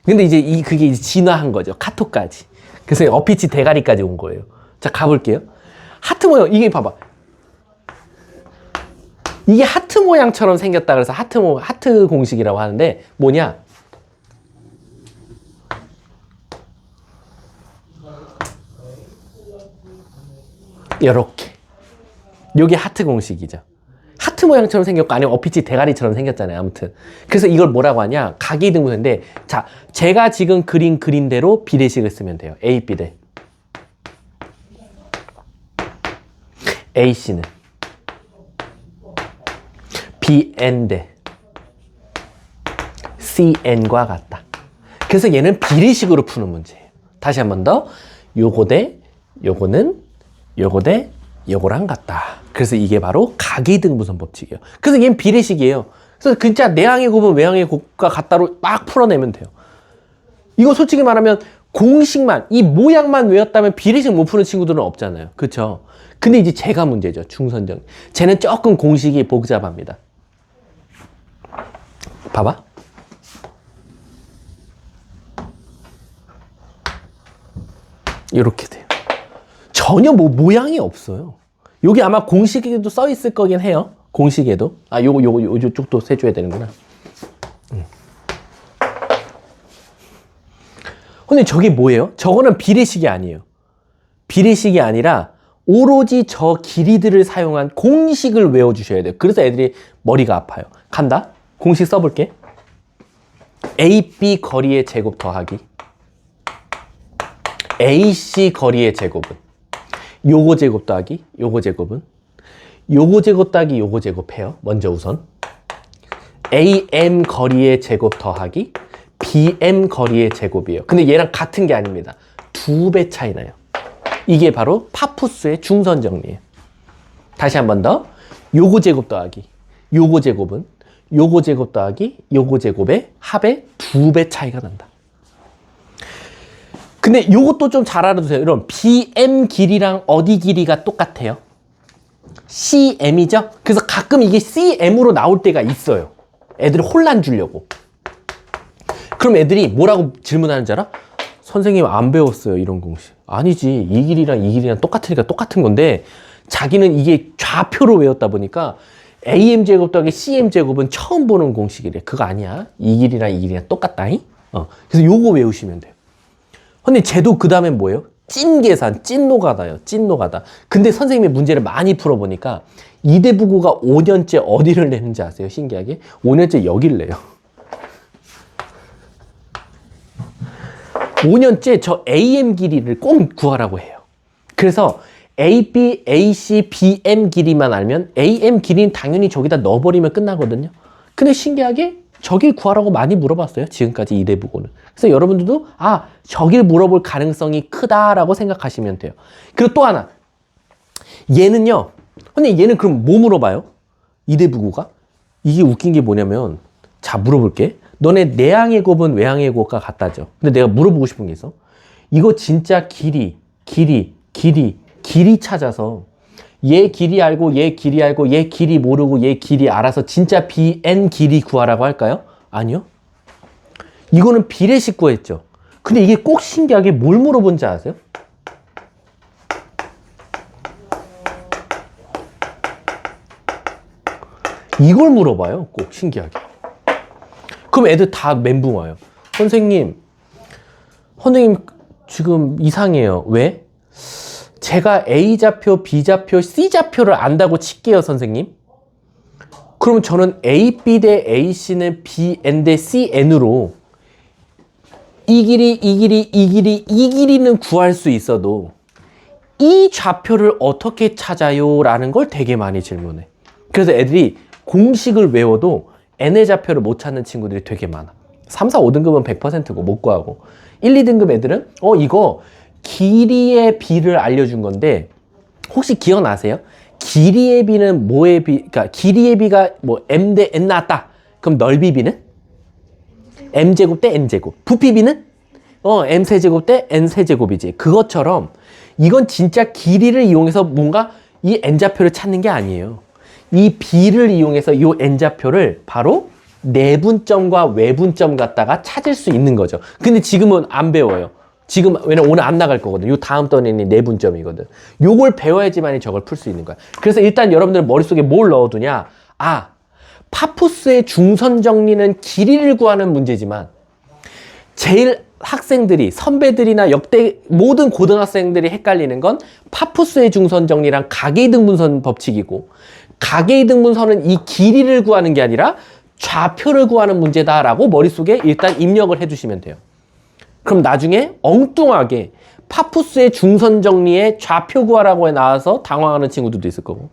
근데 이제 그게 이제 진화한 거죠. 카톡까지. 그래서 어피치 대가리까지 온 거예요. 자, 가볼게요. 하트 모양, 이게 봐봐. 이게 하트 모양처럼 생겼다 그래서 하트 공식이라고 하는데 뭐냐? 이렇게. 요게 하트 공식이죠. 하트 모양처럼 생겼고 아니면 어피치 대가리처럼 생겼잖아요. 아무튼. 그래서 이걸 뭐라고 하냐? 각이등분인데 자, 제가 지금 그린 그림대로 비례식을 쓰면 돼요. A, B대. AC는 BN대. CN과 같다. 그래서 얘는 비례식으로 푸는 문제예요. 다시 한 번 더. 요거 대 요거는 요거 대 요거랑 같다. 그래서 이게 바로 각이등분선 법칙이에요. 그래서 얘는 비례식이에요. 그래서 진짜 내항의 곱은 외항의 곱과 같다로 막 풀어내면 돼요. 이거 솔직히 말하면 공식만, 이 모양만 외웠다면 비례식 못 푸는 친구들은 없잖아요. 그쵸? 근데 이제 제가 문제죠. 중선정. 쟤는 조금 공식이 복잡합니다. 봐봐. 이렇게 돼요. 전혀 모양이 없어요. 여기 아마 공식에도 써 있을 거긴 해요. 공식에도. 요쪽도 세줘야 되는구나. 근데 저게 뭐예요? 저거는 비례식이 아니에요. 비례식이 아니라 오로지 저 길이들을 사용한 공식을 외워주셔야 돼요. 그래서 애들이 머리가 아파요. 간다. 공식 써볼게. AB 거리의 제곱 더하기 AC 거리의 제곱은 요거 제곱 더하기 요거 제곱은 요거 제곱 더하기 요거 제곱해요. 먼저 우선 AM 거리의 제곱 더하기 BM 거리의 제곱이에요. 근데 얘랑 같은 게 아닙니다. 2배 차이 나요. 이게 바로 파푸스의 중선 정리예요. 다시 한 번 더. 요거 제곱 더하기 요거 제곱은 요거 제곱 더하기 요거 제곱의 합의 2배 차이가 난다. 근데 요것도 좀 잘 알아두세요. 이런 BM 길이랑 어디 길이가 똑같아요? CM이죠? 그래서 가끔 이게 CM으로 나올 때가 있어요. 애들이 혼란 주려고. 그럼 애들이 뭐라고 질문하는 줄 알아? 선생님 안 배웠어요 이런 공식. 아니지, 이 길이랑 이 길이랑 똑같으니까 똑같은 건데 자기는 이게 좌표로 외웠다 보니까 AM제곱 더하기 CM제곱은 처음 보는 공식이래. 그거 아니야. 이 길이랑 이 길이랑 똑같다잉? 그래서 요거 외우시면 돼요. 근데 쟤도 그 다음엔 뭐예요? 찐 계산, 찐 노가다요. 찐 노가다. 근데 선생님이 문제를 많이 풀어보니까 이대부고가 5년째 어디를 내는지 아세요? 신기하게 5년째 여기를 내요. 5년째 저 AM 길이를 꼭 구하라고 해요. 그래서 AB, AC, BM 길이만 알면 AM 길이는 당연히 저기다 넣어버리면 끝나거든요. 근데 신기하게 저길 구하라고 많이 물어봤어요. 지금까지 이대부고는. 그래서 여러분들도 저길 물어볼 가능성이 크다라고 생각하시면 돼요. 그리고 또 하나. 얘는요. 근데 얘는 그럼 뭐 물어봐요? 이대부고가? 이게 웃긴 게 뭐냐면 자 물어볼게. 너네 내항의 곱은 외항의 곱과 같다죠. 근데 내가 물어보고 싶은 게 있어. 이거 진짜 길이 찾아서 얘 길이 알고 얘 길이 알고 얘 길이 모르고 얘 길이 알아서 진짜 BN 길이 구하라고 할까요? 아니요. 이거는 비례식 구했죠. 근데 이게 꼭 신기하게 뭘 물어본지 아세요? 이걸 물어봐요. 꼭 신기하게. 그럼 애들 다 멘붕 와요. 선생님 지금 이상해요. 왜? 제가 A좌표, B좌표, C좌표를 안다고 칠게요, 선생님. 그러면 저는 AB 대 AC는 BN 대 CN으로 이 길이는 구할 수 있어도 이 좌표를 어떻게 찾아요? 라는 걸 되게 많이 질문해. 그래서 애들이 공식을 외워도 N의 좌표를 못 찾는 친구들이 되게 많아. 3, 4, 5등급은 100%고 못 구하고 1, 2등급 애들은 이거 길이의 비를 알려준 건데 혹시 기억나세요? 길이의 비는 뭐의 비? 그러니까 길이의 비가 뭐 m 대 n 나왔다. 그럼 넓이 비는 m 제곱 대 n 제곱. 부피 비는 m 세제곱 대 n 세제곱이지. 그것처럼 이건 진짜 길이를 이용해서 뭔가 이 n 좌표를 찾는 게 아니에요. 이 비를 이용해서 이 n 좌표를 바로 내분점과 외분점 갖다가 찾을 수 있는 거죠. 근데 지금은 안 배워요. 지금 왜냐면 오늘 안 나갈 거거든. 요 다음 턴에는 내분점이거든. 요걸 배워야지만이 저걸 풀 수 있는 거야. 그래서 일단 여러분들 머릿속에 뭘 넣어두냐? 파푸스의 중선 정리는 길이를 구하는 문제지만 제일 학생들이 선배들이나 역대 모든 고등학생들이 헷갈리는 건 파푸스의 중선 정리랑 가계이등분선 법칙이고 가계이등분선은 이 길이를 구하는 게 아니라 좌표를 구하는 문제다라고 머릿속에 일단 입력을 해두시면 돼요. 그럼 나중에 엉뚱하게 파푸스의 중선 정리에 좌표 구하라고 나와서 당황하는 친구들도 있을 거고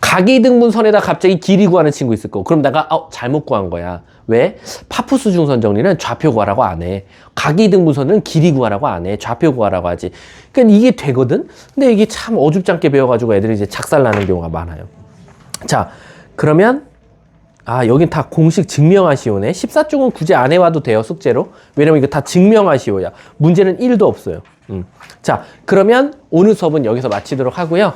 가계이등분선에다 갑자기 길이 구하는 친구 있을 거고 그럼 내가 잘못 구한 거야. 왜? 파푸스 중선 정리는 좌표 구하라고 안 해. 가계이등분선은 길이 구하라고 안 해. 좌표 구하라고 하지. 그러니까 이게 되거든. 근데 이게 참 어줍잖게 배워가지고 애들이 이제 작살나는 경우가 많아요. 자, 그러면 여긴 다 공식 증명하시오네. 14쪽은 굳이 안 해와도 돼요, 숙제로. 왜냐면 이거 다 증명하시오야. 문제는 1도 없어요. 자, 그러면 오늘 수업은 여기서 마치도록 하고요.